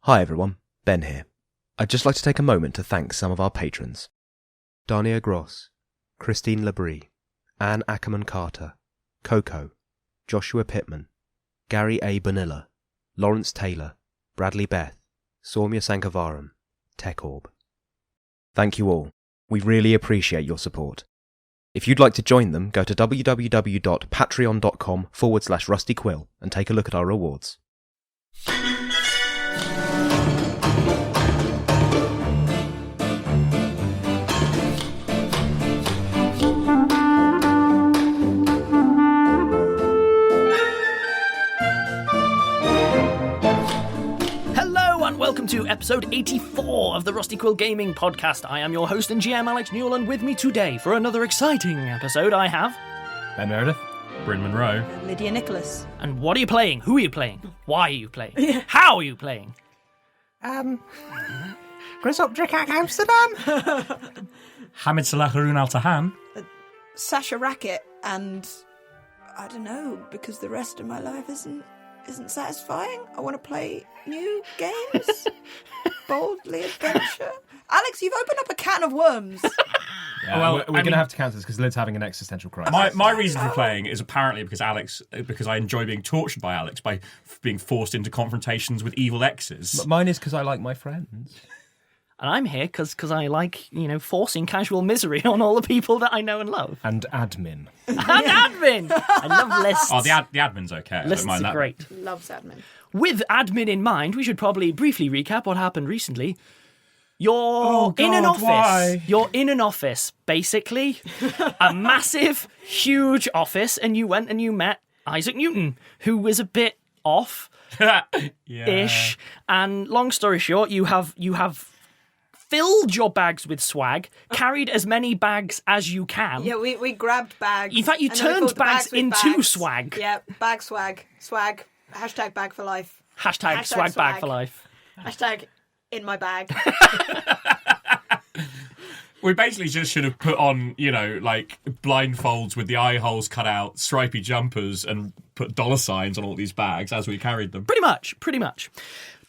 Hi everyone, Ben here. I'd just like to take a moment to thank some of our patrons. Dania Gross, Christine Labrie, Anne Ackerman-Carter, Coco, Joshua Pittman, Gary A. Bonilla, Lawrence Taylor, Bradley Beth, Soumya Sankavaram, TechOrb. Thank you all. We really appreciate your support. If you'd like to join them, go to www.patreon.com/Rusty Quill and take a look at our rewards. Welcome to episode 84 of the Rusty Quill Gaming Podcast. I am your host and GM, Alex Newall, and with me today for another exciting episode I have... Ben Meredith, Bryn Monroe, Lydia Nicholas. And what are you playing? Who are you playing? Why are you playing? How are you playing? Grizzop, drik, Amsterdam. Hamid, Saleh, Haroun, al-Tahan, Sasha, Racket, and I don't know, because the rest of my life isn't satisfying. I want to play new games. Boldly adventure. Alex, you've opened up a can of worms. Yeah, well, we're going to have to cancel this because Lid's having an existential crisis. My reason for playing is apparently because I enjoy being tortured by Alex by being forced into confrontations with evil exes. Mine is because I like my friends. And I'm here because I like, forcing casual misery on all the people that I know and love. And admin. And admin! I love lists. Oh, the admin's okay. Lists I don't mind are that. great. Loves admin. With admin in mind, we should probably briefly recap what happened recently. You're in an office. Why? You're in an office, basically. A massive, huge office, and you went and you met Isaac Newton, who was a bit off-ish. Yeah. And long story short, you have filled your bags with swag, carried as many bags as you can. Yeah, we grabbed bags. In fact, you and then we turned filled the bags with into bags. swag. Yeah, bag swag. Swag. Hashtag bag for life. Hashtag swag bag for life. Hashtag in my bag. We basically just should have put on, like blindfolds with the eye holes cut out, stripy jumpers, and put dollar signs on all these bags as we carried them. Pretty much.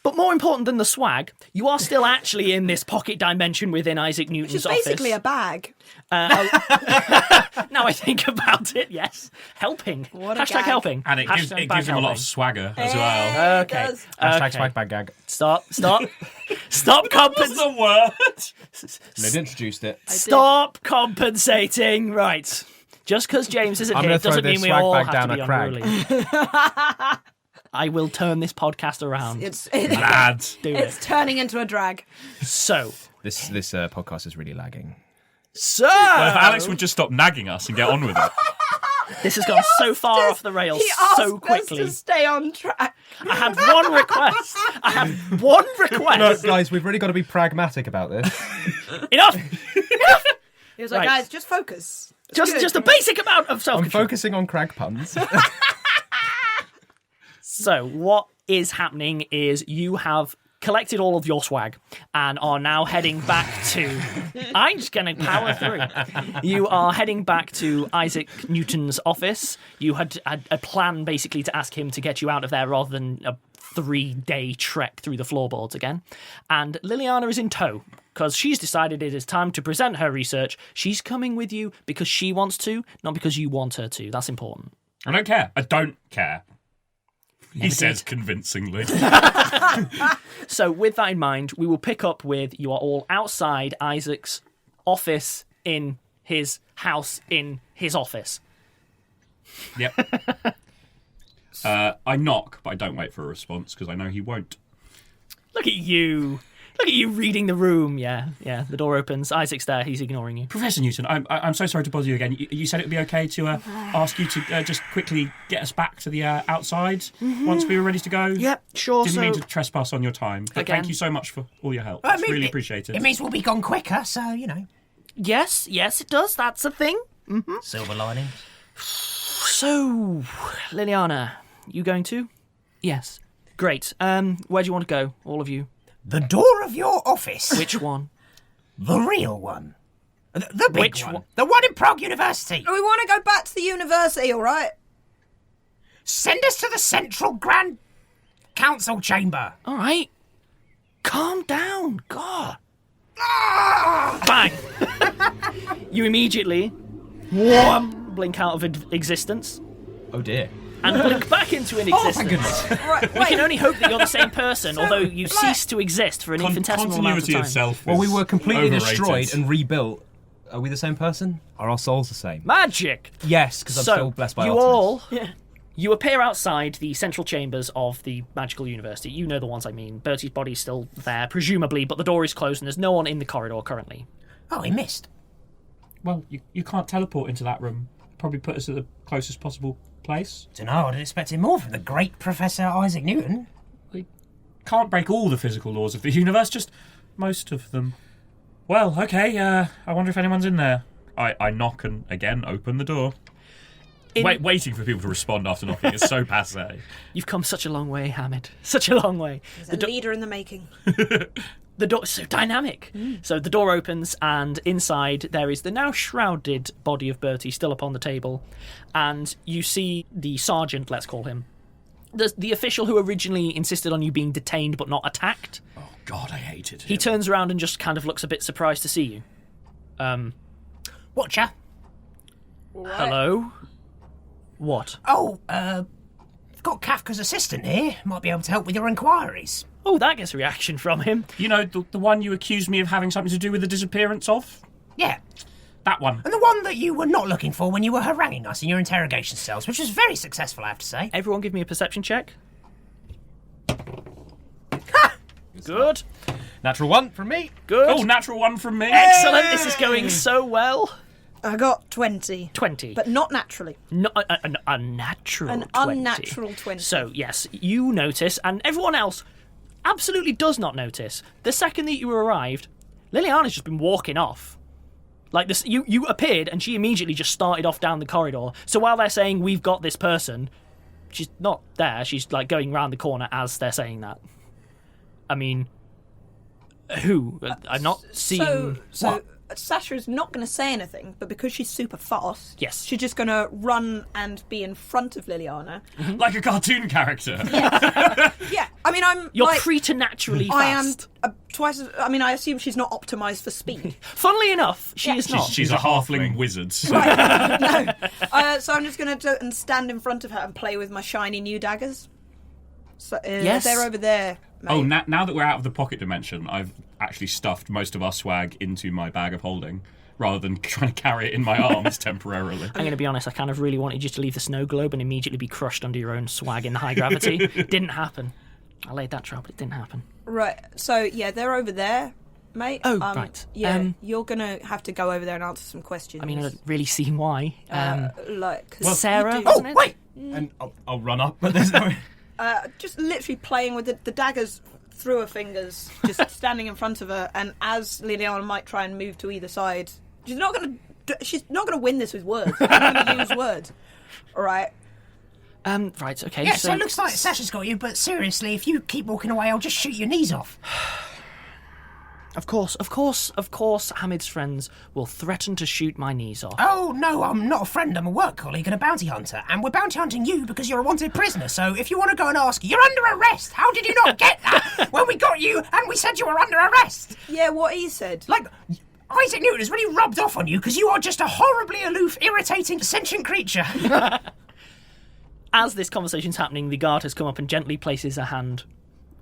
But more important than the swag, you are still actually in this pocket dimension within Isaac Newton's Which is office. basically a bag. Now I think about it, yes. Helping. What a Hashtag gag. helping. And it gives Hashtag them a lot helping. of swagger as well. It Okay. does. Hashtag swag bag gag. Stop What's compensating. the word? Lid introduced it. Stop compensating. Right. Just because James isn't I'm here going to throw doesn't this mean we swag all bag have down to be a crag. unruly. I will turn this podcast around. It's Lad. Do it's it. turning into a drag. So. This podcast is really lagging. Well, Well, if Alex would just stop nagging us and get on with it. this has gone so far off the rails He asked so quickly. us to stay on track. I had one request. Look, guys, we've really got to be pragmatic about this. Enough. He was like, Right. guys, just focus. It's Just good. a basic amount of I'm self-control. focusing on crag puns. So what is happening is you have collected all of your swag and are now heading back to... I'm just going to power through. You are heading back to Isaac Newton's office. You had a plan basically to ask him to get you out of there rather than a 3-day trek through the floorboards again. And Liliana is in tow because she's decided it is time to present her research. She's coming with you because she wants to, not because you want her to. That's important. I don't care. I don't care. He Never says did. convincingly. So with that in mind, we will pick up with you are all outside Isaac's office in his house in his office. Yep. I knock, but I don't wait for a response because I know he won't. Look at you. Look at you reading the room. Yeah. The door opens. Isaac's there. He's ignoring you. Professor Newton, I'm so sorry to bother you again. You said it would be okay to ask you to just quickly get us back to the outside once we were ready to go. Yep, sure. Didn't mean to trespass on your time, but Again. thank you so much for all your help. I It's mean, really it- appreciated. It means we'll be gone quicker, so, Yes, it does. That's a thing. silver lining. So, Liliana, you going to? Yes. Great. Where do you want to go, all of you? The door of your office. Which one? The real one. The big Which one. one? The one in Prague University. We want to go back to the university, all right? Send us to the Central Grand Council Chamber. All right. You immediately blink out of existence Oh dear. and blink back into an Oh, existence. thank goodness. Right, We can only hope that you're the same person, although you cease to exist for an infinitesimal amount of Continuity time. of self. Well, we is were completely overrated. destroyed and rebuilt. Are we the same person? Are our souls the same? Magic! Yes, because I'm So, still blessed by you Artemis. all... You appear outside the central chambers of the magical university. You know the ones I mean. Bertie's body's still there, presumably, but the door is closed and there's no one in the corridor currently. Oh, he missed. Well, you can't teleport into that room. Probably put us at the closest possible place. Dunno, I'd expected more from the great Professor Isaac Newton. We can't break all the physical laws of the universe, just most of them. Well, okay, I wonder if anyone's in there. I knock and, again, open the door. Waiting for people to respond after knocking is so passé. You've come such a long way, Hamid. Such a long way. There's a leader in the making. The door is so dynamic. So the door opens, and inside there is the now shrouded body of Bertie still upon the table. And you see the sergeant, let's call him. The official who originally insisted on you being detained but not attacked. Oh, God, I hated him. He turns around and just kind of looks a bit surprised to see you. Watcher. Hello? What? Oh, got Kafka's assistant here. Might be able to help with your inquiries. Oh, that gets a reaction from him. You know, the one you accused me of having something to do with the disappearance of? Yeah, That one. and the one that you were not looking for when you were haranguing us in your interrogation cells, which was very successful, I have to say. Everyone give me a perception check. Good. Natural 1 from me. Good. Oh, natural one from me. Excellent. This is going so well. I got 20. 20. But not naturally. No, an unnatural An 20. unnatural 20. So, yes, you notice, and everyone else absolutely does not notice. The second that you arrived, Liliana's just been walking off. Like this, you appeared, and she immediately just started off down the corridor. So while they're saying, we've got this person, she's not there. She's, like, going round the corner as they're saying that. I mean, who? I'm not seeing... So Sasha's not going to say anything, but because she's super fast, Yes. she's just going to run and be in front of Liliana. Like a cartoon character. Yeah, I mean, I'm You're like, preternaturally I am fast. twice as... I mean, I assume she's not optimised for speed. Funnily enough, she is not. She's a halfling wizard. So I'm just going to and stand in front of her and play with my shiny new daggers. So Yes. they're over there. Mate. Oh, now that we're out of the pocket dimension, I've actually stuffed most of our swag into my bag of holding, rather than trying to carry it in my arms temporarily. I'm going to be honest, I kind of really wanted you to leave the snow globe and immediately be crushed under your own swag in the high gravity. Didn't happen. I laid that trap, but it didn't happen. Right, so yeah, they're over there, mate. Oh, right. Yeah, you're going to have to go over there and answer some questions. I mean, I don't really see why. like... 'cause you Sarah, do- wasn't it? Wait! And I'll run up, but there's no... just literally playing with the daggers through her fingers, just standing in front of her, and as Liliana might try and move to either side, she's not going to win this with words. She's going to use words. All right. Right, okay. Yeah, so it looks like Sasha's got you, but seriously, if you keep walking away, I'll just shoot your knees off. Of course, Hamid's friends will threaten to shoot my knees off. Oh, no, I'm not a friend, I'm a work colleague and a bounty hunter, and we're bounty hunting you because you're a wanted prisoner, so if you want to go and ask, you're under arrest! How did you not get that when we got you and we said you were under arrest? Yeah, what he said. Like, Isaac Newton has really rubbed off on you because you are just a horribly aloof, irritating, sentient creature. As this conversation's happening, the guard has come up and gently places a hand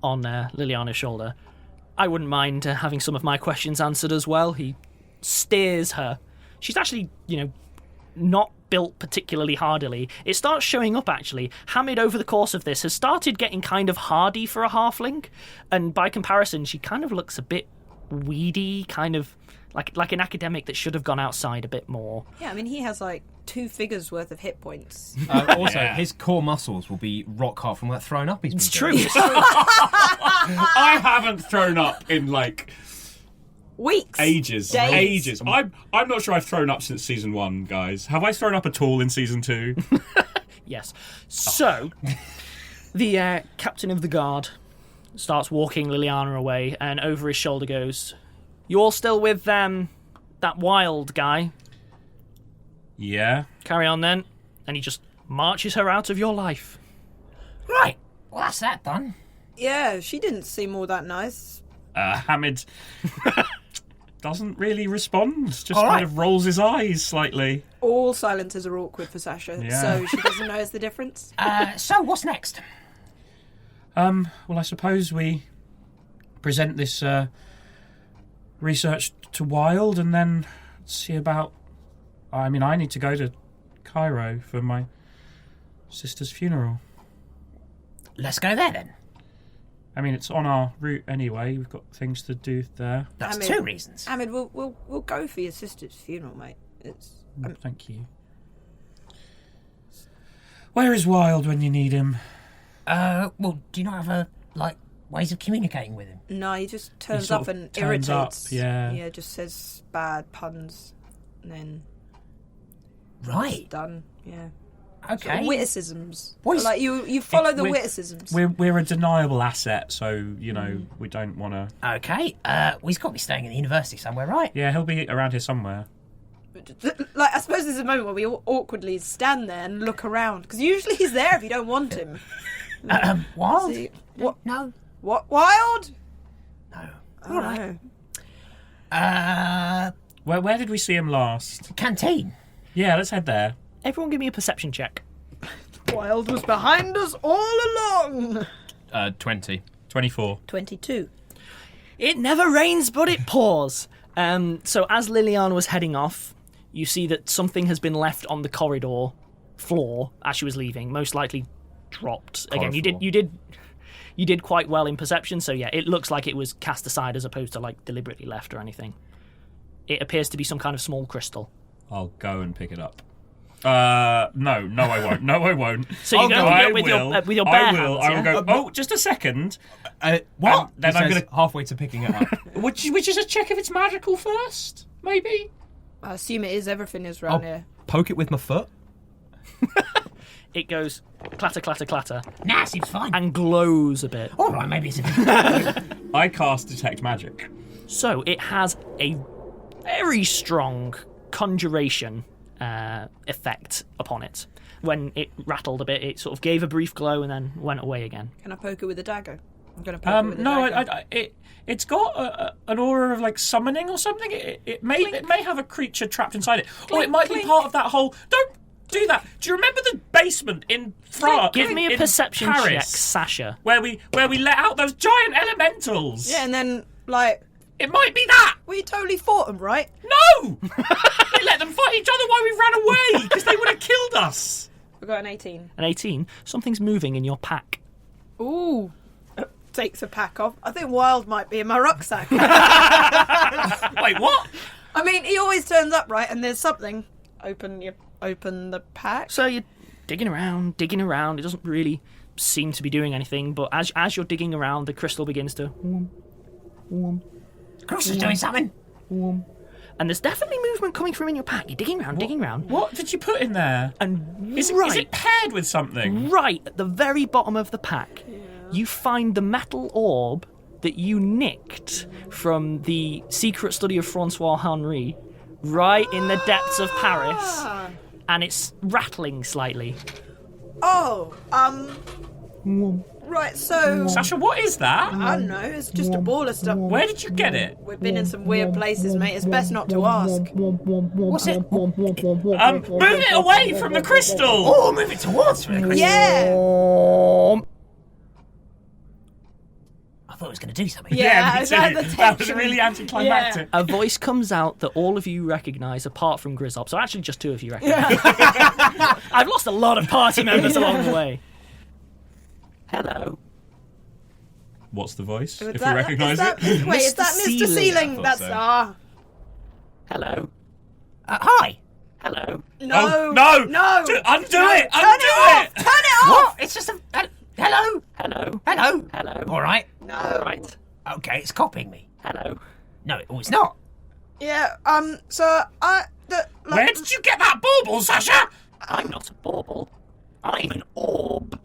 on Liliana's shoulder. I wouldn't mind having some of my questions answered as well. He steers her. She's actually, not built particularly hardily. It starts showing up, actually. Hamid, over the course of this, has started getting kind of hardy for a halfling. And by comparison, she kind of looks a bit weedy, kind of like an academic that should have gone outside a bit more. Yeah, I mean, he has like 2 figures worth of hit points. Also, his core muscles will be rock hard from that throwing up he's been It's doing. true. I haven't thrown up in like Weeks. ages. Days. Ages. I'm not sure I've thrown up since season 1, guys. Have I thrown up at all in season 2? Yes. So, the captain of the guard starts walking Liliana away, and over his shoulder goes, "You all still with that wild guy? Yeah. Carry on then." And he just marches her out of your life. Right, well, that's that done. Yeah, she didn't seem all that nice. Hamid. doesn't really respond. Just All right. kind of rolls his eyes slightly. All silences are awkward for Sasha, Yeah. so she doesn't notice the difference. So what's next? Well, I suppose we present this research to Wild and then see about... I mean, I need to go to Cairo for my sister's funeral. Let's go there then. I mean, it's on our route anyway. We've got things to do there. That's Hamid. 2 reasons. Hamid, we'll go for your sister's funeral, mate. It's Thank you. Where is Wild when you need him? Well, do you not have ways of communicating with him? no, he just turns sort up of and turns up, irritates. yeah. Just says bad puns, and then Right. it's done. Yeah. Okay. Witticisms. What is- Like you follow the we're- witticisms. We're a deniable asset, so, you know, we don't want to... Okay. Well, he's got to be staying in the university somewhere, right? Yeah, he'll be around here somewhere. Like, I suppose there's a moment where we all awkwardly stand there and look around, because usually he's there if you don't want him. Wild? See, what? No. What? Wild? No. All right. Where did we see him last? Canteen. Yeah, let's head there. Everyone give me a perception check. Wild was behind us all along. 20. 24. 22. It never rains, but it pours. So as Liliana was heading off, you see that something has been left on the corridor floor as she was leaving, most likely dropped. Again, you did quite well in perception, so yeah, it looks like it was cast aside as opposed to like deliberately left or anything. It appears to be some kind of small crystal. I'll go and pick it up. No, I won't. No, I won't. So you're going to I pick it will. up with your bare I will. hands, I will yeah? go. Oh, just a second. What? Then He I'm says gonna- halfway to picking it up. Would you just check if it's magical first? Maybe. I assume it is. Everything is around here. Poke it with my foot. It goes clatter, clatter, clatter, Nah, seems fine. and glows a bit. All right, maybe it's a... I cast detect magic. So it has a very strong conjuration effect upon it. When it rattled a bit, it sort of gave a brief glow and then went away again. Can I poke it with a dagger? I'm going to poke it with a No, dagger. it's got an aura of like summoning or something. It may have a creature trapped inside it, or it might be part of that whole. Don't do that. Do you remember the basement in France? Give me a in Perception Paris, check, Sasha. where we let out those giant elementals. Yeah, and then, like, It might be that. we totally fought them, right? No, we let them fight each other while we ran away because they would have killed us. We got an 18. An 18. Something's moving in your pack. Ooh. Takes a pack off. I think Wild might be in my rucksack. Wait, what? I mean, he always turns up, right? And there's something. Open the pack. So you're digging around. It doesn't really seem to be doing anything, but as you're digging around, the crystal begins to... Crystal's doing something. And there's definitely movement coming from in your pack. You're digging around. What did you put in there? And Is it paired with something? right at the very bottom of the pack, you find the metal orb that you nicked from the secret study of Francois Henri right in the depths of Paris. And it's rattling slightly. Oh, right, so... Sasha, what is that? I don't know, it's just a ball of stuff. Where did you get it? We've been in some weird places, mate. It's best not to ask. What's it? Move it away from the crystal. Oh, move it towards me. Yeah! I thought it was going to do something. Yeah, me is too. that the That was tension? really anticlimactic. A voice comes out that all of you recognise, apart from Grizzop. So actually, just 2 of you recognise. I've lost a lot of party members along the way. Hello. What's the voice? Is If that- we recognise is that- it. Wait, is that Mr. Mr. Sealing? Sealing? I thought That's... so. Hello. Hi. Hello. No. Oh, no. No. Undo No, it. Turn Undo it off. it. Turn it off. What? It's just a... hello? Hello. Hello? Hello. All right. No. Right. Okay, it's copying me. Hello. No, it's not. Yeah, so Where did you get that bauble, Sasha? I'm not a bauble. I'm an orb.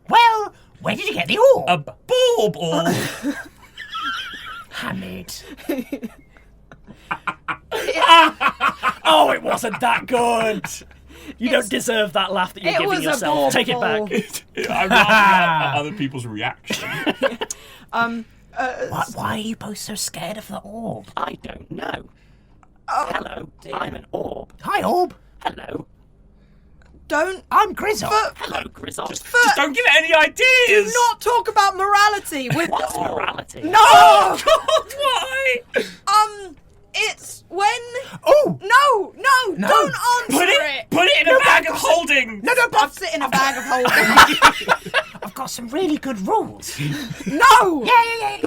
Well, where did you get the orb? A bauble. Hamid. Oh, it wasn't that good. You don't deserve that laugh that you're it giving was a yourself. Take it bauble. back. I'm laughing at other people's reaction. Why are you both so scared of the orb? I don't know. Oh, Hello, I'm an orb. Hi, orb. Hello. I'm Grizzop. Hello, Grizzop. Just don't give it any ideas. Do not talk about morality with... What's morality? No! Oh, God, why? It's when... Oh! No, don't answer Put it in a bag of holding. No, Pops it in a bag of holding. I've got some really good rules. No! Yeah.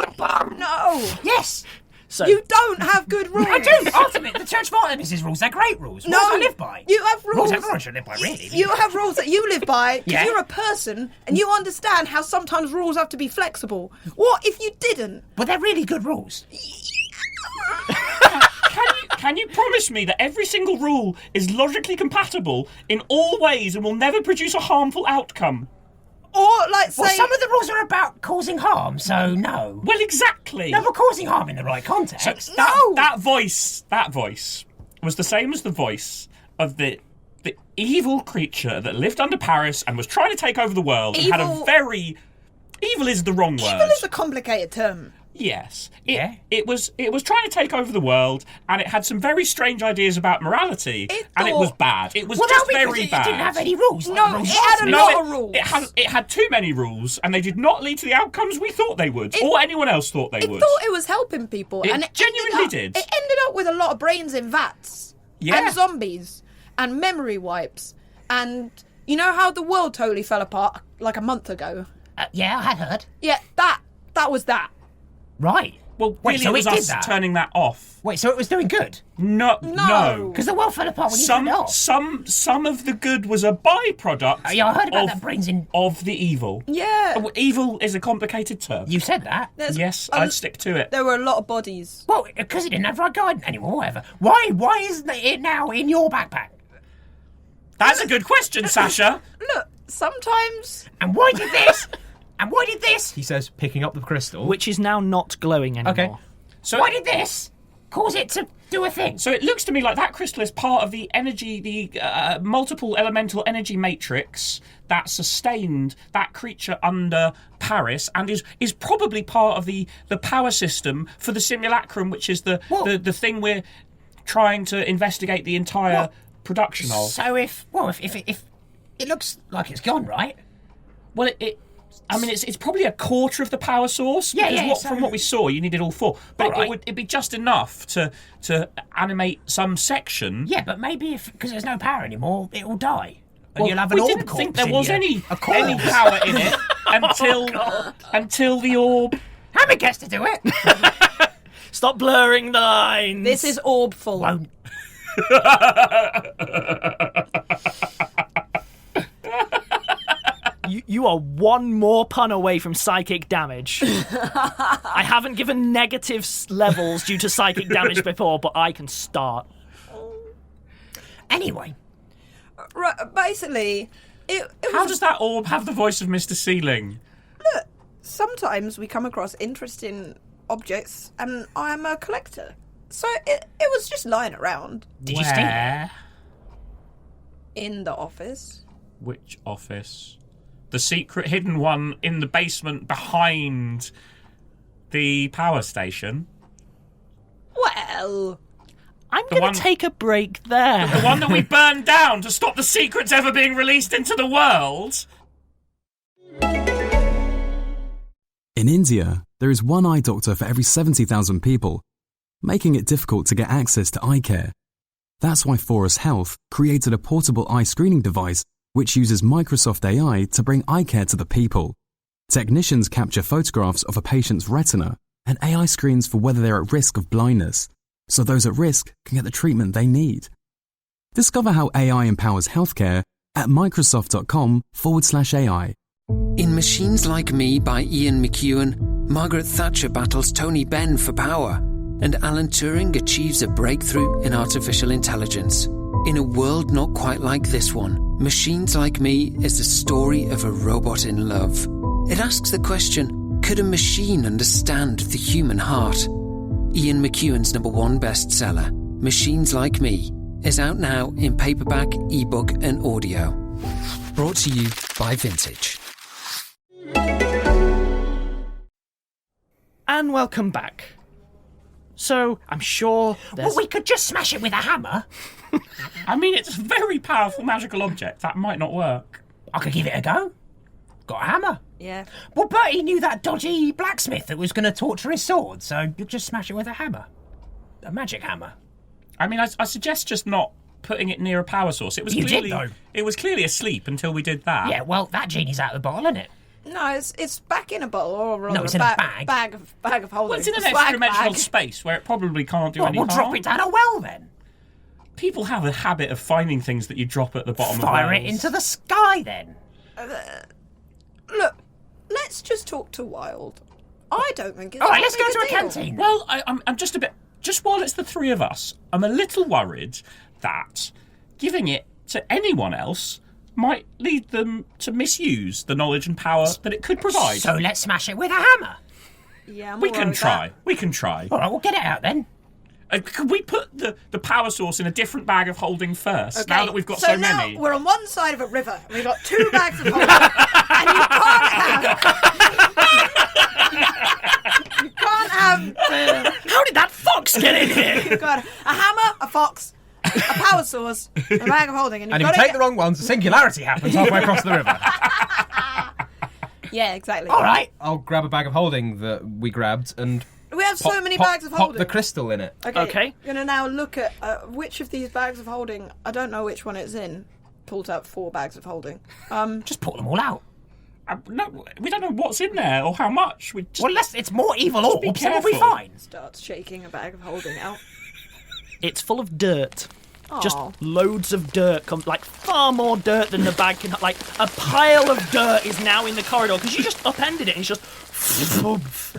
No! Yes, So, You don't have good rules. I do. Ultimately, the Church of Artemis' rules, they're great rules. No, Rules I live by. You have rules. Rules everyone should live by, really. You have rules that you live by because Yeah. you're a person and you understand how sometimes rules have to be flexible. What if you didn't? But they're really good rules. Can you promise me that every single rule is logically compatible in all ways and will never produce a harmful outcome? Or like say... Well, some of the rules are about causing harm, so no. Well, exactly. No, but causing harm in the right context. No! That voice was the same as the voice of the evil creature that lived under Paris and was trying to take over the world and had a Evil- very... Evil is the wrong word. Evil is a complicated term. Yes. Yeah. It was trying to take over the world, and it had some very strange ideas about morality, and it was bad. It was Well, just no, because very it bad. didn't have any rules. like No, the rules it you had asked a me. lot of rules. It had too many rules, and they did not lead to the outcomes we thought they would, or anyone else thought they It would. thought it was helping people. It and it genuinely ended up, did. It ended up with a lot of brains in vats. Yeah. And zombies. And memory wipes. And you know how the world totally fell apart like a month ago? Yeah, I had heard. Yeah, that was that. Right. Well, Wait, really, so it was it did us that? turning that off. Wait, so it was doing good? No. Because the world fell apart when you turned it off. Some of the good was a byproduct. Yeah, I heard about of, that brains in... of the evil. Yeah. Evil is a complicated term. You said that. Yes, a- I'd stick to it. There were a lot of bodies. Well, because it didn't have right guidance anymore, whatever. Why isn't it now in your backpack? That's a good question, Sasha. Look, sometimes... And why did this? And why did this? He says, picking up the crystal. which is now not glowing anymore. Okay. So Why did this cause it to do a thing? So it looks to me like that crystal is part of the energy, the multiple elemental energy matrix that sustained that creature under Paris, and is probably part of the power system for the simulacrum, which is the thing we're trying to investigate the entire production of. So if it looks like it's gone, right? Well, it's probably a quarter of the power source. Yeah, because yeah, from what we saw, you needed all four. But All right. it'd be just enough to animate some section. Yeah, but maybe because there's no power anymore, it will die. And Well, you'll have we an orb didn't corpse think there in was you. any A corpse. power in it until the orb. Hamid gets to do it. Stop blurring the lines. This is orbful. Won't. You are one more pun away from psychic damage. I haven't given negative levels due to psychic damage before, but I can start. Anyway, Right, basically, it How was... does that orb have the voice of Mr. Ceiling? Look, sometimes we come across interesting objects, and I'm a collector. So it was just lying around did you steal it? Where? in the office. Which office? The secret hidden one in the basement behind the power station. Well, I'm going one- to take a break there. The one that we burned down to stop the secrets ever being released into the world. In India, there is one eye doctor for every 70,000 people, making it difficult to get access to eye care. That's why Forest Health created a portable eye screening device which uses Microsoft AI to bring eye care to the people. Technicians capture photographs of a patient's retina, and AI screens for whether they're at risk of blindness, so those at risk can get the treatment they need. Discover how AI empowers healthcare at Microsoft.com/AI. In Machines Like Me by Ian McEwan, Margaret Thatcher battles Tony Benn for power, and Alan Turing achieves a breakthrough in artificial intelligence. In a world not quite like this one, Machines Like Me is the story of a robot in love. It asks the question, could a machine understand the human heart? Ian McEwan's #1 bestseller, Machines Like Me, is out now in paperback, ebook and audio. Brought to you by Vintage. And welcome back. So, I'm sure there's... Well, we could just smash it with a hammer. I mean, it's a very powerful magical object. That might not work. I could give it a go. Got a hammer. Yeah. Well, Bertie knew that dodgy blacksmith that was going to torture his sword, so you'll just smash it with a hammer. A magic hammer. I mean, I suggest just not putting it near a power source. It was clearly asleep until we did that. Yeah, well, that genie's out of the bottle, isn't it? No, it's back in a bottle, or rather No, it's in a bag. Bag of holding. Well, it's in an Swag extra-dimensional bag. space where it probably can't do Well, any we'll harm. drop it down a well, then. People have a habit of finding things that you drop at the bottom Fire of it wells. into the sky, then. Look, let's just talk to Wild. I don't think it's All right, that let's go big to a deal. canteen. Well, I'm just a bit... Just while it's the three of us, I'm a little worried that giving it to anyone else might lead them to misuse the knowledge and power that it could provide. So let's smash it with a hammer. Yeah, I'm we all can right with try. that. We can try. All right, we'll get it out then. Could we put the power source in a different bag of holding first, Okay, now that we've got so now many? We're on one side of a river, and we've got 2 bags of holding, and you can't have... How did that fox get in here? You've got a hammer, a fox, a power source, a bag of holding, and you've And if got you to take the wrong ones, a singularity happens halfway across the river. Yeah, exactly. All right. I'll grab a bag of holding that we grabbed and We have so many bags of pop holding. the crystal in it. Okay. We're going to now look at which of these bags of holding, I don't know which one it's in. Pulled out 4 bags of holding. Just pull them all out. No, we don't know what's in there or how much. We just... Well, it's more evil orbs than what we careful. find. Starts shaking a bag of holding out. It's full of dirt. Just Aw. loads of dirt, like far more dirt than the bag can. Like a pile of dirt is now in the corridor because you just upended it and it's just.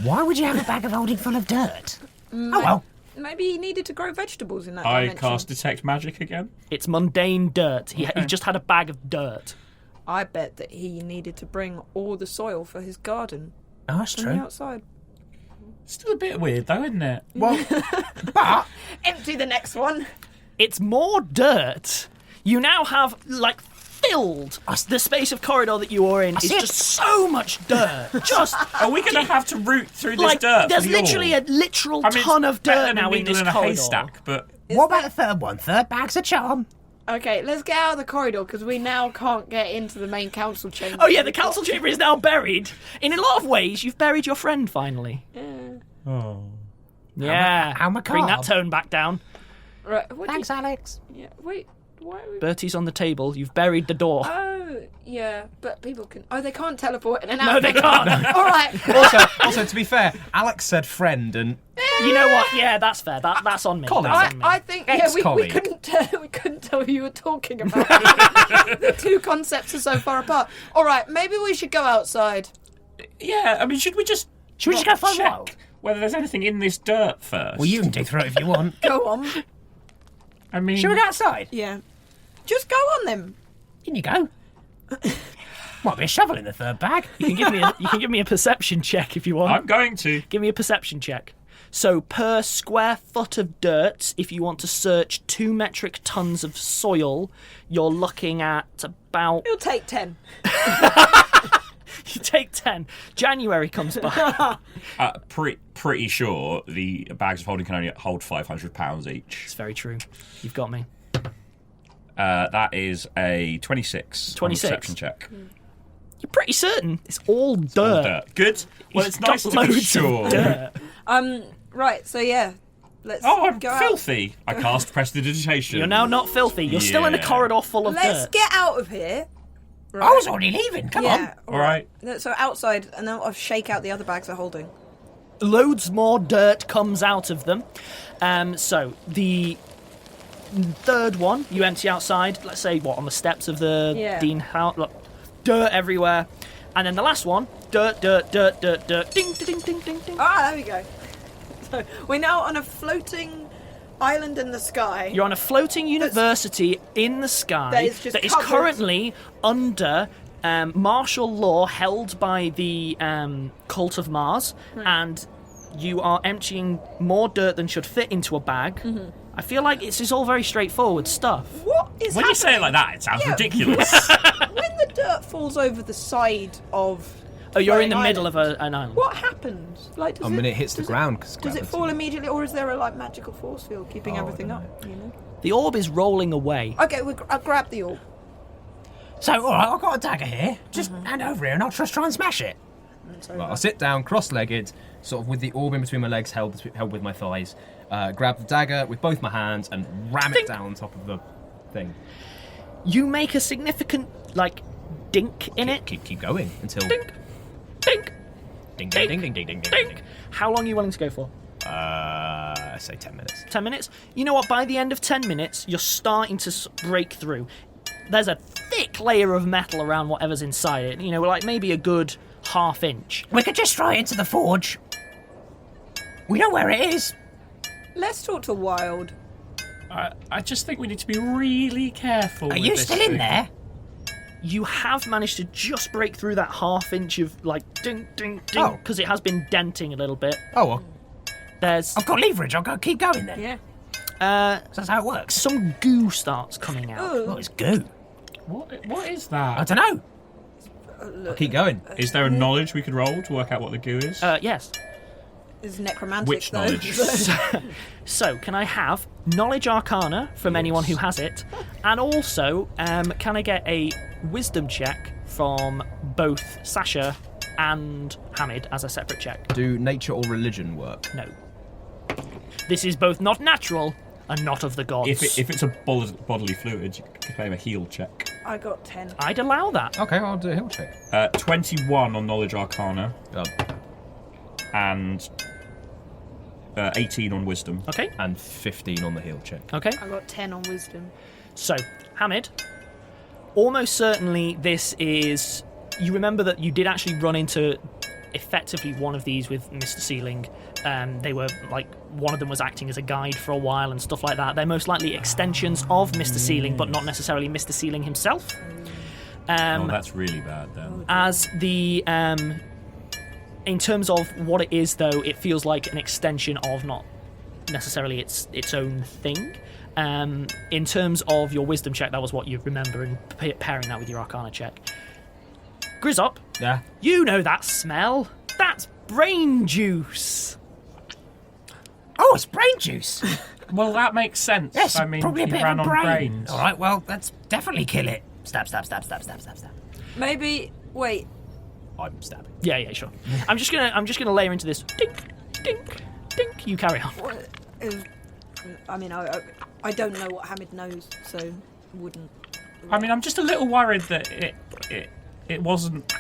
Why would you have a bag of holding full of dirt? Oh, well. Maybe he needed to grow vegetables in that I dimension. cast Detect Magic again. It's mundane dirt. He just had a bag of dirt. I bet that he needed to bring all the soil for his garden Oh, that's from the true. outside. Still a bit weird, though, isn't it? Well, but Empty the next one. It's more dirt. You now have filled the space of corridor that you are in is see it. just so much dirt. Just Are we going to have to root through this dirt? there's for the literally orb? a literal I mean, ton it's of better dirt than now a in this needle a corridor. haystack, but what about the third one? Third bag's a charm. Okay, let's get out of the corridor because we now can't get into the main council chamber. Oh yeah, the council chamber is now buried. In a lot of ways, you've buried your friend finally. oh. Yeah. How Bring that macabre. tone back down. Right, what Thanks, Alex. Yeah, wait, why are we... Bertie's on the table. You've buried the door. Oh, yeah, but people can... Oh, they can't teleport in and out. No, they can't. All right. Also, to be fair, Alex said friend, and You know what? Yeah, that's fair. That's on me. Colin. That's on me. I think we Ex-colleague. couldn't tell who you were talking about. The 2 concepts are so far apart. All right, maybe we should go outside. Yeah, I mean, should we just go find check Wild? whether there's anything in this dirt first? Well, you can dig through it if you want. Go on. I mean, Should we go outside? Yeah. Just go on then. In you go. Might be a shovel in the third bag. You can give me a perception check if you want. I'm going to. Give me a perception check. So per square foot of dirt, if you want to search 2 metric tons of soil, you're looking at about... You'll take 10. You take 10. January comes by. Pretty sure the bags of holding can only hold £500 each. It's very true. You've got me. That is a 26. 26. On the perception check. You're pretty certain it's all dirt. All dirt. Good. Well, it's You've got nice to be loads of sure. dirt. Right, so yeah. Let's Oh, I'm go out. filthy. I cast Prestidigitation. You're now not filthy. You're still in a Yeah. corridor full of Let's dirt. get out of here. Right. I was already leaving. Come Yeah. All right. So outside, and then I'll shake out the other bags of holding. Loads more dirt comes out of them. So the third one you empty outside. Let's say on the steps of the Dean house. Look, dirt everywhere. And then the last one, dirt. Ding, ding, ding, ding, ding, ding. Ah, there we go. So we're now on a floating island in the sky. You're on a floating university in the sky That is just that is covered. currently under martial law held by the cult of Mars, and you are emptying more dirt than should fit into a bag. Mm-hmm. I feel like this is all very straightforward stuff. What is When you say it like that, it sounds Yeah. ridiculous. When the dirt falls over the side of Oh, you're in the floating middle of an island. What happens? Like, does I mean, it hits the ground. Does it fall immediately, or is there a magical force field keeping everything up? You know. The orb is rolling away. Okay, I'll grab the orb. So, all right, I've got a dagger here. Just hand over here, and I'll just try and smash it. Right, I'll sit down, cross-legged, sort of with the orb in between my legs, held with my thighs. Grab the dagger with both my hands and ram it down on top of the thing. You make a significant, dink in it. Keep going until... Dink, dink, Ding, ding, ding, ding, ding, ding, ding, dink. How long are you willing to go for? Say 10 minutes. 10 minutes? You know what? By the end of 10 minutes, you're starting to break through. There's a thick layer of metal around whatever's inside it. You know, maybe a good ½ inch. We could just try into the forge. We know where it is. Let's talk to Wild. I just think we need to be really careful. Are you still in there? You have managed to just break through that ½ inch of, ding, ding, ding, because it has been denting a little bit. Oh, well. There's... I've got leverage. I'll keep going then. Yeah. That's how it works. Some goo starts coming out. Oh, it's goo. What is I that? don't know. I'll keep going. Is there a knowledge we could roll to work out what the goo is? Yes. Is necromantic, Which though. knowledge? So, can I have Knowledge Arcana from anyone who has it? And also, can I get a Wisdom check from both Sasha and Hamid as a separate check? Do nature or religion work? No. This is both not natural and not of the gods. If it's a bodily fluid, you can claim a heal check. I got 10. I'd allow that. Okay, I'll do a heal check. 21 on Knowledge Arcana. And 18 on Wisdom. Okay. And 15 on the heal check. Okay. I got 10 on wisdom. So, Hamid, almost certainly this is... You remember that you did actually run into effectively one of these with Mr. Sealing. They were, one of them was acting as a guide for a while and stuff like that. They're most likely extensions of Mr. Sealing, but not necessarily Mr. Sealing himself. That's really bad, then. As the... in terms of what it is, though, it feels like an extension of not necessarily its own thing. In terms of your wisdom check, that was what you remember, and pairing that with your arcana check. Grizzop, Yeah? you know that smell. That's brain juice. Oh, it's brain juice. Well, that makes sense. Yes, I mean, probably a he bit ran of on brain. brains. All right, well, let's definitely kill it. Stab, stab, stab, stab, stab, stab, stab. Maybe... Wait. I'm stabbing. Yeah, sure. I'm just gonna layer into this. Dink, dink, dink. You carry on. What is... I mean, I don't know what Hamid knows, so wouldn't... I mean, I'm just a little worried that it wasn't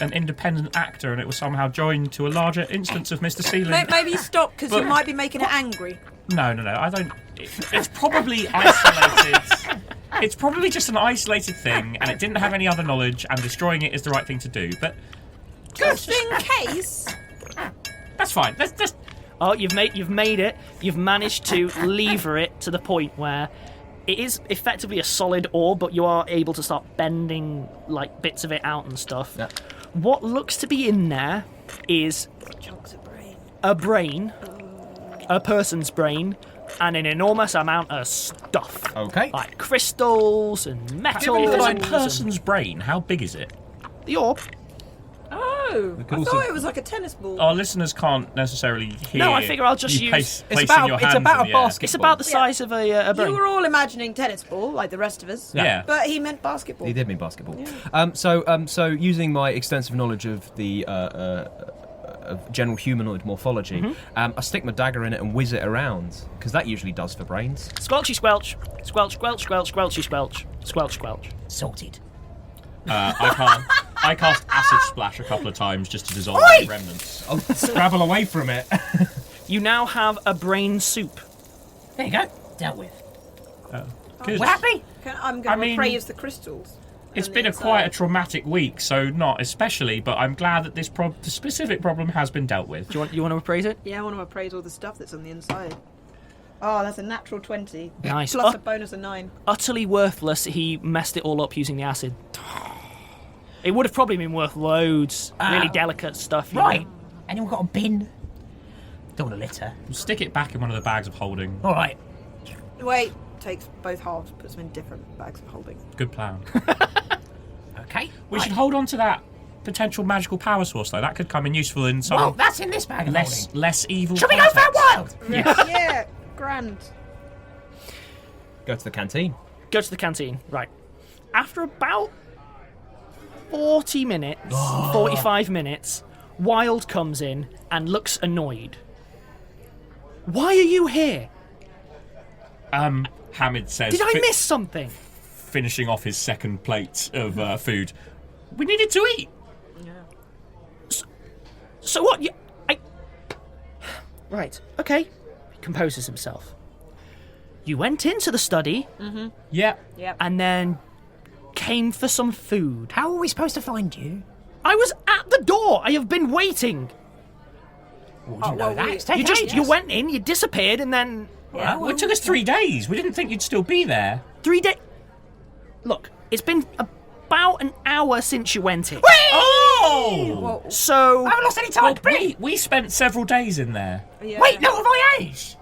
an independent actor and it was somehow joined to a larger instance of Mr. Sealing. Maybe stop, because you But- might be making it angry. No, I don't... It's probably isolated... It's probably just an isolated thing, and it didn't have any other knowledge, and destroying it is the right thing to do, but... Just in case... That's fine. That's Oh, you've made it. You've managed to lever it to the point where it is effectively a solid orb, but you are able to start bending bits of it out and stuff. Yeah. What looks to be in there is Chunks of brain. a brain, a person's brain, and an enormous amount of stuff. Okay. Like crystals and metals. Given that and a person's brain, how big is it? the orb. Oh, I also- thought it was like a tennis ball. Our listeners can't necessarily hear. No, I figure I'll just you use- placing your hands it's about in a the air. basket. It's about the size of a brain. You were all imagining tennis ball, like the rest of us. Yeah. But he meant basketball. He did mean basketball. So using my extensive knowledge of the of general humanoid morphology, I stick my dagger in it and whiz it around, because that usually does for brains. Squelchy squelch. Squelch, squelch, squelch, squelchy squelch. Squelch, squelch. Sorted. I cast acid splash a couple of times just to dissolve Oi! the remnants. I'll scrabble away from it. You now have a brain soup. There you go. Dealt with. Good. We're happy? I'm going to mean, appraise the crystals. It's and been the quite a inside. traumatic week, so not especially, but I'm glad that the specific problem has been dealt with. Do you want to appraise it? Yeah, I want to appraise all the stuff that's on the inside. Oh, that's a natural 20. Nice. Plus a bonus of 9. Utterly worthless. He messed it all up using the acid. It would have probably been worth loads. Really delicate stuff. You Right. know? Anyone got a bin? Don't want a litter. Stick it back in one of the bags of holding. All right. Wait, takes both halves, puts them in different bags of holding. Good plan. Okay. We should hold on to that potential magical power source, though. That could come in useful in some Well, that's in this bag of holding. less evil. Shall we go for a wild? Yeah, grand. Go to the canteen. Go to the canteen. Right. After about 40 minutes, 45 minutes, Wild comes in and looks annoyed. Why are you here? Hamid says. Did I miss something? Finishing off his second plate of food. We needed to eat. So what? Right. Okay. He composes himself. You went into the study. Mm-hmm. Yeah. And then came for some food. How are we supposed to find you? I was at the door. I have been waiting. Well, you know that. It's taken ages. You went in, you disappeared, and then... Well, it took us 3 days. We didn't think you'd still be there. 3 days... Look, it's been about an hour since you went in. Oh! So... I haven't lost any time. Well, we spent several days in there. Yeah. Wait, no, voyage!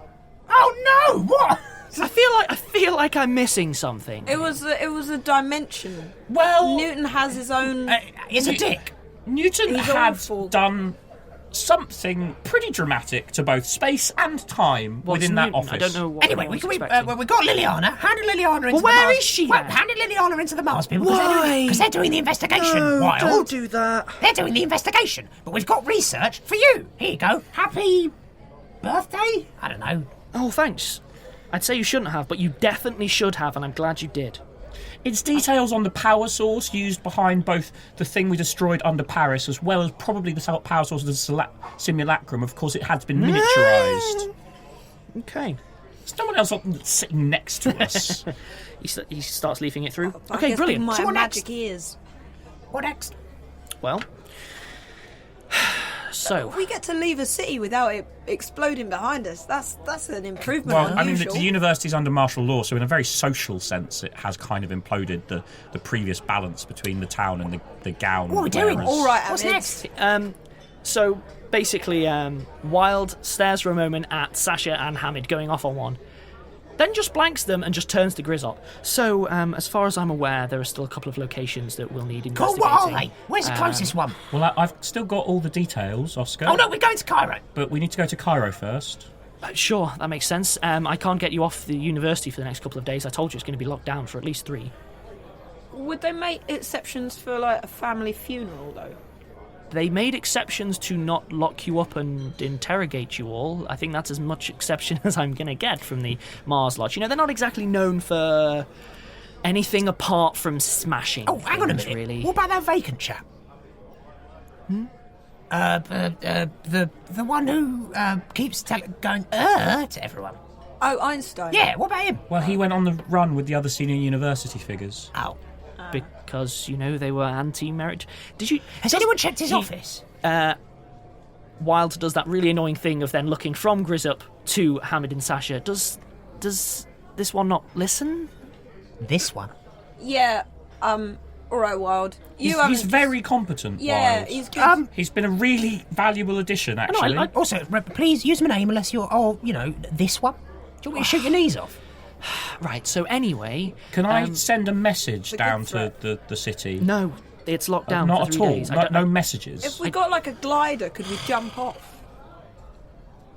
Oh no! What? I feel like I'm missing something. It was a dimension. Well, Newton has his own. It's a dick. Newton He's had awful. done something pretty dramatic to both space and time Well, within it's that Newton. office. I don't know what Anyway, anyone's we expecting. got Liliana. Handed Liliana into Well, the where Mars. is she Well, then? handed Liliana into the Mars people Why? because they're doing the investigation. Wild. Don't do that. They're doing the investigation, but we've got research for you. Here you go. Happy birthday? I don't know. Oh, thanks. I'd say you shouldn't have, but you definitely should have, and I'm glad you did. It's details on the power source used behind both the thing we destroyed under Paris as well as probably the power source of the simulacrum. Of course, it had been miniaturised. Okay. There's no one else sitting next to us. He starts leafing it through. I Okay, guess brilliant. with So my what magic next? ears. What next? Well, so We get to leave a city without it exploding behind us. That's an improvement. Well, on I mean, usual. the university's under martial law, so in a very social sense, it has kind of imploded the previous balance between the town and the gown. What are we doing? wearers. All right, What's Hamid. next? So basically, Wild stares for a moment at Sasha and Hamid going off on one, then just blanks them and just turns to Grizzop. So, as far as I'm aware, there are still a couple of locations that we'll need Cool, investigating. what are they? Where's the closest one? Well, I've still got all the details, Oscar. Oh no, we're going to Cairo. But we need to go to Cairo first. Sure, that makes sense. I can't get you off the university for the next couple of days. I told you it's going to be locked down for at least 3. Would they make exceptions for like a family funeral though? They made exceptions to not lock you up and interrogate you all. I think that's as much exception as I'm going to get from the Mars Lodge. You know, they're not exactly known for anything apart from smashing. Oh, hang on a things, minute. Really. What about that vacant chap? The one who keeps going to everyone. Oh, Einstein. Yeah, what about him? Well, he went on the run with the other senior university figures. Oh. Because, you know, they were anti-marriage. Did you... Has anyone checked his office? Wild does that really annoying thing of then looking from Grizzop to Hamid and Sasha. Does this one not listen? This one? Yeah. All right, Wild. He's very competent. Yeah, Wild. he's good. He's been a really valuable addition, actually. Also, please use my name unless you're. Oh, you know, this one. Do you want me to shoot your knees off? Right. So anyway, Can I send a message a down good to the city? no, it's locked down. Not for at 3 all. days. No messages. If we got like a glider, could we jump off?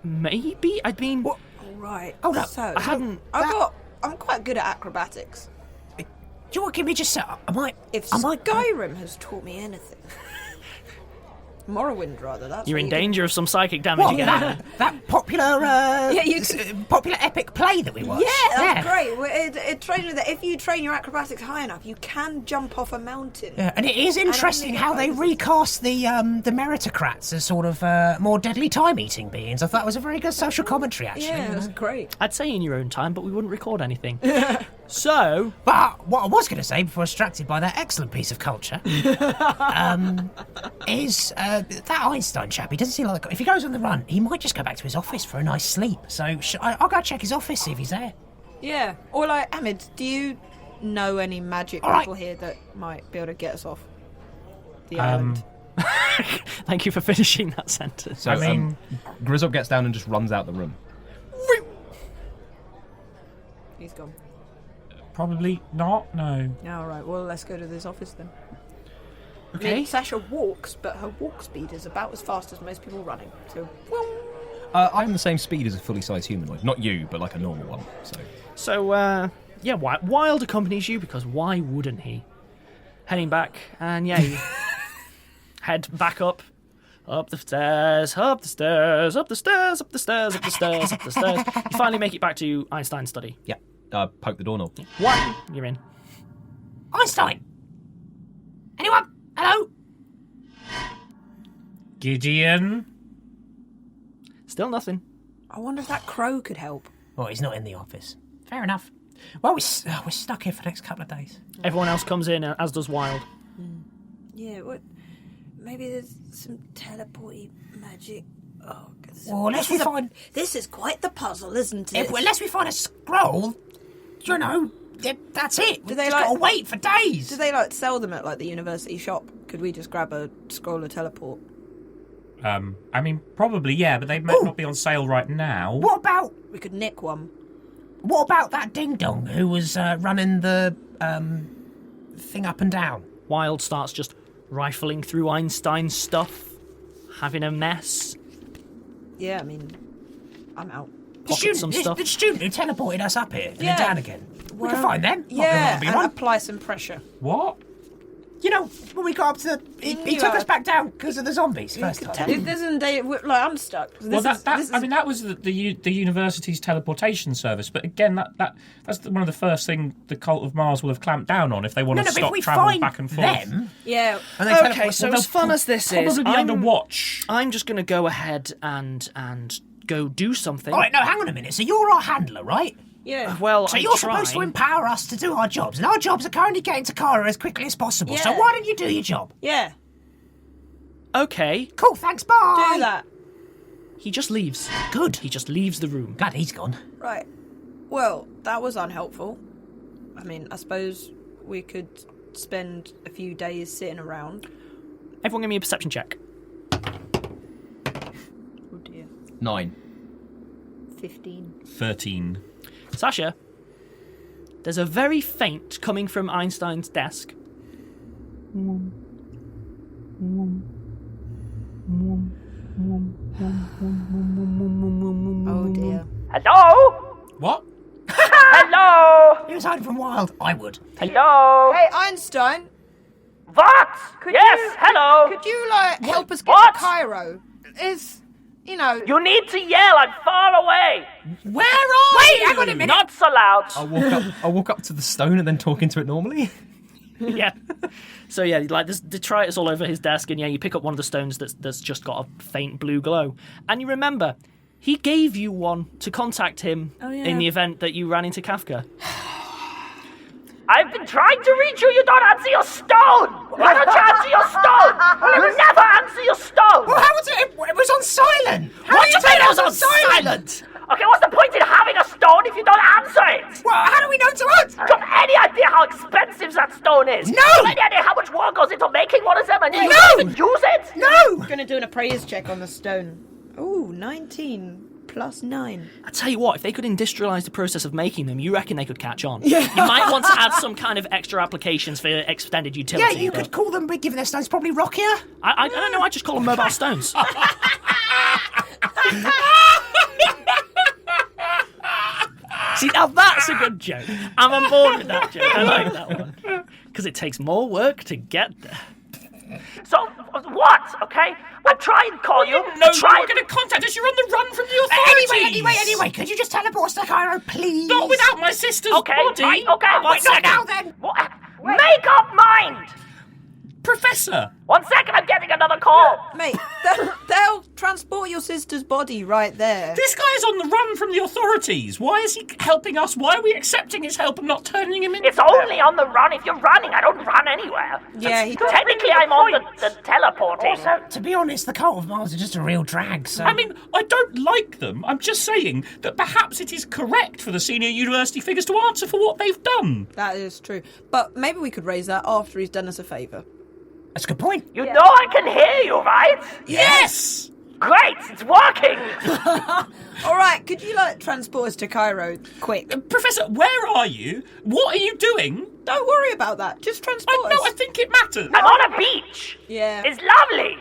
Maybe. I mean, All right. Hold up. So I hadn't. I'm quite good at acrobatics. Do you want to give me just a... If I might... Skyrim has taught me anything, Morrowind rather. That's You're what in you can- danger of some psychic damage What, again. that popular, you popular epic play that we watched? Yeah, that's great. It trains that if you train your acrobatics high enough, you can jump off a mountain. Yeah, and it is interesting how they recast the meritocrats as sort of more deadly time-eating beings. I thought it was a very good social commentary, actually. Yeah, you it was know. great. I'd say in your own time, but we wouldn't record anything. So, But what I was going to say, before I was distracted by that excellent piece of culture, is that Einstein chap. He doesn't seem like... If he goes on the run, he might just go back to his office for a nice sleep. So I'll go check his office, see if he's there. Yeah. Or like, Hamid, do you know any magic All right. people here that might be able to get us off the island? thank you for finishing that sentence. So, Grizzop gets down and just runs out the room. He's gone. Probably not, no. All right. Well, let's go to this office then. Okay. I mean, Sasha walks, but her walk speed is about as fast as most people running. So, I'm the same speed as a fully sized humanoid. Not you, but like a normal one. So, Wild accompanies you because why wouldn't he? Heading back, and you head back up the stairs, up the stairs, up the stairs, up the stairs, up the stairs, up the stairs. You finally make it back to Einstein's study. Yeah. Poke the doorknob. What? You're in. Einstein! Anyone? Hello? Gideon? Still nothing. I wonder if that crow could help. Oh, he's not in the office. Fair enough. Well, we're stuck here for the next couple of days. Everyone else comes in, as does Wild. Yeah, what? Maybe there's some teleporty magic. Oh, well, unless we find... This is quite the puzzle, isn't it? Unless we find a scroll, you know, that's it. Do they just gotta wait for days. Do they sell them at the university shop? Could we just grab a scroll of teleport? I mean, probably, yeah, but they might not be on sale right now. What about... We could nick one. What about that ding-dong who was running the thing up and down? Wild starts just rifling through Einstein's stuff, having a mess. Yeah, I mean, I'm out. The student who teleported us up here and then down again. We can find them. Yeah, and apply some pressure. What? You know, when we got up to the... He took us back down because of the zombies first time. This isn't I'm stuck. That was the university's teleportation service. But again, that's one of the first things the Cult of Mars will have clamped down on if they want to stop travel back and forth. Yeah. Okay, so as fun as this is, probably be under watch. I'm just going to go ahead and go do something. All right, no, hang on a minute. So you're our handler, right? Yeah. Well, so you're supposed to empower us to do our jobs, and our jobs are currently getting to Cairo as quickly as possible. Yeah. So why don't you do your job? Yeah. Okay. Cool, thanks, bye. Do that. He just leaves. Good. He just leaves the room. Glad he's gone. Right. Well, that was unhelpful. I mean, I suppose we could spend a few days sitting around. Everyone give me a perception check. Oh dear. 9. 15. 13. Sasha, there's a very faint coming from Einstein's desk. Oh dear. Hello? What? Hello? He was hiding from Wild. I would. Hello? Hey, Einstein. What? Hello? Could you, help us get to Cairo? You need to yell, I'm far away. Where are you? Hang on a minute. Not so loud. I'll walk up to the stone and then talk into it normally. Yeah. So there's detritus all over his desk, and you pick up one of the stones that's just got a faint blue glow, and you remember he gave you one to contact him in the event that you ran into Kafka. I've been trying to reach you. You don't answer your stone. Why don't you answer your stone? You never answer your stone. Well, how was it? It was on silent. What do you mean it was on silent? Okay, what's the point in having a stone if you don't answer it? Well, how do we know to answer it? Do you have any idea how expensive that stone is? No! Do you have any idea how much work goes into making one of them and you No! even use it? No! We're going to do an appraise check on the stone. Ooh, 19 plus 9. I tell you what, if they could industrialise the process of making them, you reckon they could catch on. Yeah. You might want to add some kind of extra applications for extended utility. Yeah, you could call them, given their stones, probably rockier. I don't know, I just call them mobile stones. See, now that's a good joke. I'm on board with that joke. I like that one. Because it takes more work to get there. So, what? Okay? I'm trying to call you. No, you're going to contact us. You're on the run from the authorities. Anyway, could you just teleport us to Cairo, please? Not without my sister's body. Okay, one second. Now then. What? Make up mind. Professor. 1 second, I'm getting another call. Mate, they'll transport your sister's body right there. This guy's on the run from the authorities. Why is he helping us? Why are we accepting his help and not turning him in? It's only on the run. If you're running, I don't run anywhere. Yeah, technically I'm on the teleporting. Also, to be honest, the Cult of Mars are just a real drag, so... I mean, I don't like them. I'm just saying that perhaps it is correct for the senior university figures to answer for what they've done. That is true. But maybe we could raise that after he's done us a favour. That's a good point. You know I can hear you, right? Yes! Great, it's working! All right, could you transport us to Cairo quick? Professor, where are you? What are you doing? Don't worry about that. Just transport us. No, I think it matters. I'm on a beach. Yeah. It's lovely.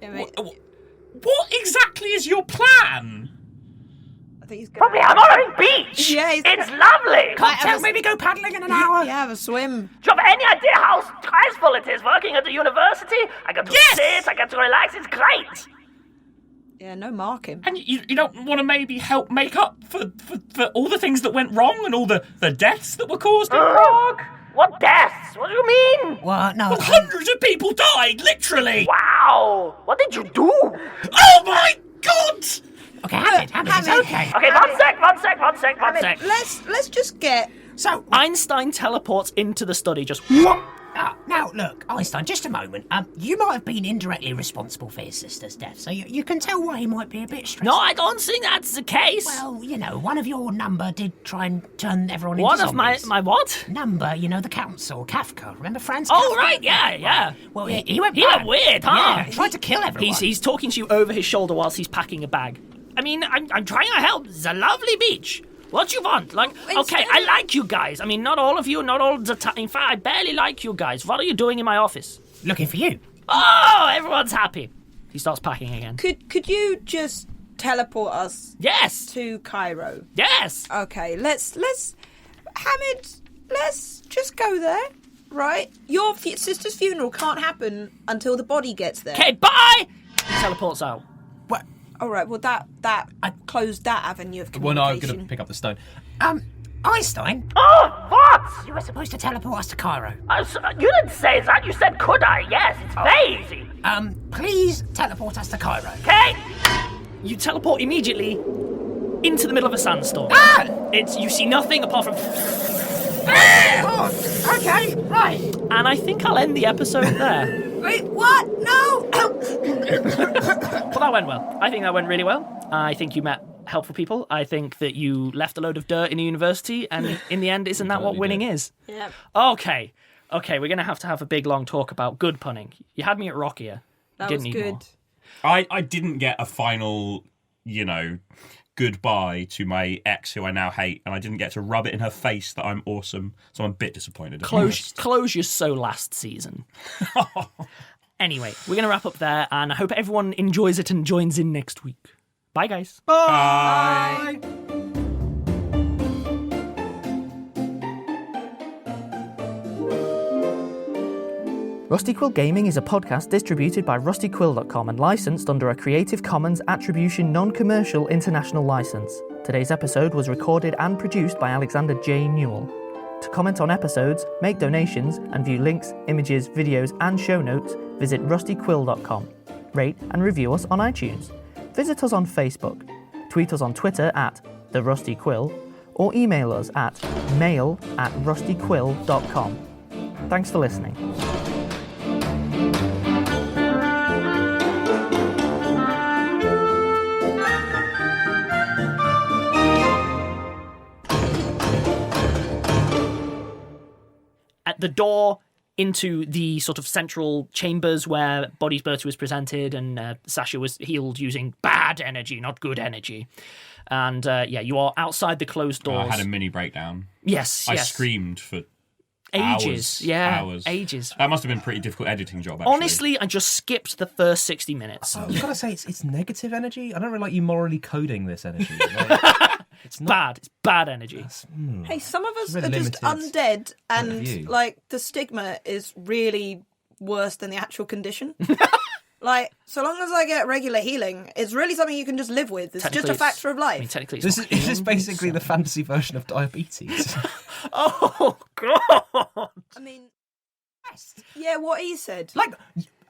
Yeah, mate. What exactly is your plan? I think he's gonna... Probably I'm on a beach. Yeah, it's lovely. Cocktail, maybe go paddling in an hour. Yeah, have a swim. Do you have any idea how stressful it is working at the university? I get to sit, I get to relax. It's great. Yeah, no marking. And you don't want to maybe help make up for all the things that went wrong and all the deaths that were caused? What deaths? What do you mean? What? No. Well, hundreds of people died, literally. Wow. What did you do? Oh my God! Okay, Hamid, it's okay. Okay, one sec. Let's just get... So, Einstein teleports into the study, just... now, look, Einstein, just a moment. You might have been indirectly responsible for his sister's death, so you can tell why he might be a bit stressed. No, I don't think that's the case. Well, one of your number did try and turn everyone into One zombies. of my what? Number, the council, Kafka. Remember Franz Oh, Kafka? right, yeah. Well, he went He went weird, huh? Yeah, he tried to kill everyone. He's talking to you over his shoulder whilst he's packing a bag. I mean, I'm trying to help. It's a lovely beach. What you want? Okay, I like you guys. I mean, not all of you, not all the time. In fact, I barely like you guys. What are you doing in my office? Looking for you. Oh, everyone's happy. He starts packing again. Could you just teleport us Yes. to Cairo? Yes. Okay, let's Hamid, let's just go there, right? Your sister's funeral can't happen until the body gets there. Okay, bye. He teleports out. What? All right, well, I closed that avenue of Well, no, I'm communication. going to pick up the stone. Einstein, Oh, what? you were supposed to teleport us to Cairo. You didn't say that. You said, could I? Yes, it's very easy. Please teleport us to Cairo. Okay? You teleport immediately into the middle of a sandstorm. You see nothing apart from... Oh, okay, right. And I think I'll end the episode there. Wait, what? No! But that went well. I think that went really well. I think you met helpful people. I think that you left a load of dirt in a university, and in the end, isn't that what winning is? Yeah. Okay, we're going to have a big, long talk about good punning. You had me at Rockier. That You was didn't need good. more. I didn't get a final, goodbye to my ex who I now hate, and I didn't get to rub it in her face that I'm awesome, so I'm a bit disappointed. Closure's so last season. Anyway, we're going to wrap up there, and I hope everyone enjoys it and joins in next week. Bye, guys. Bye. Rusty Quill Gaming is a podcast distributed by rustyquill.com and licensed under a Creative Commons Attribution Non-Commercial International License. Today's episode was recorded and produced by Alexander J. Newall. To comment on episodes, make donations, and view links, images, videos, and show notes, visit rustyquill.com. Rate and review us on iTunes. Visit us on Facebook. Tweet us on Twitter at @TheRustyQuill, or email us at mail@rustyquill.com. Thanks for listening. At the door into the sort of central chambers where Body's Bertie was presented, and Sasha was healed using bad energy, not good energy. And you are outside the closed doors. I had a mini breakdown. Yes. I screamed for ages. hours. Ages. That must have been a pretty difficult editing job, actually. Honestly, I just skipped the first 60 minutes. You've got to say, it's negative energy. I don't really like you morally coding this energy. It's bad. It's bad energy. Hey, some of us Really are just limited undead, point of view. and the stigma is really worse than the actual condition. So long as I get regular healing, it's really something you can just live with. It's just Technically a factor of life. I mean, technically, it's This not is basically the fantasy version of diabetes. Oh, God. I mean, yeah, what he said.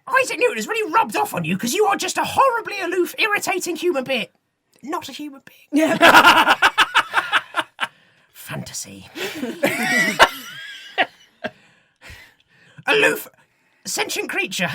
Isaac Newton has really rubbed off on you because you are just a horribly aloof, irritating human being. Not a human being. Yeah. Fantasy. Aloof, sentient creature.